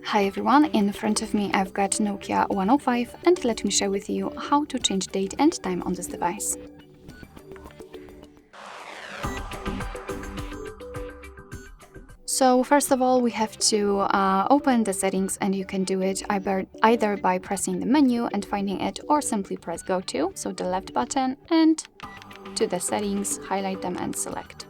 Hi everyone, in front of me I've got Nokia 105 and let me share with you how to change date and time on this device. So first of all we have to open the settings, and you can do it either by pressing the menu and finding it, or simply press go to, so the left button, and to the settings, highlight them and select.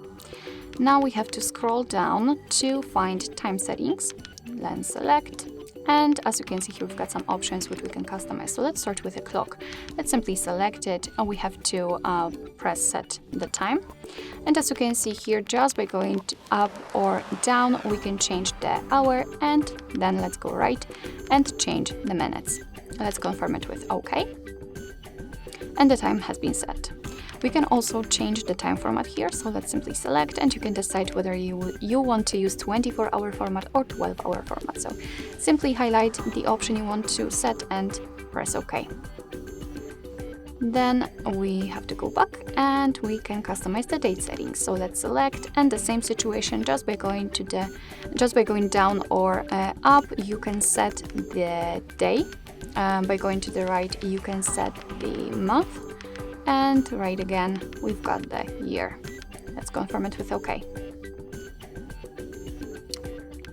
Now we have to scroll down to find time settings, then select, and as you can see here we've got some options which we can customize. So let's start with the clock. Let's simply select it, and we have to press set the time. And as you can see here, just by going up or down we can change the hour, and then let's go right and change the minutes. Let's confirm it with OK, and the time has been set. We can also change the time format here, so let's simply select, and you can decide whether you want to use 24-hour format or 12-hour format. So simply highlight the option you want to set and press OK. Then we have to go back and we can customize the date settings. So let's select, and the same situation, just by going down or up you can set the day. By going to the right you can set the month, and right again we've got the year. Let's confirm it with OK.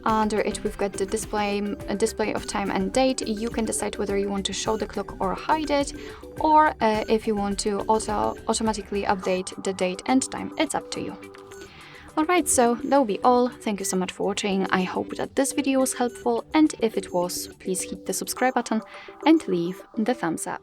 Under it we've got the display of time and date. You can decide whether you want to show the clock or hide it, or if you want to automatically update the date and time. It's up to you. Alright, so that will be all. Thank you so much for watching. I hope that this video was helpful, and if it was, please hit the subscribe button and leave the thumbs up.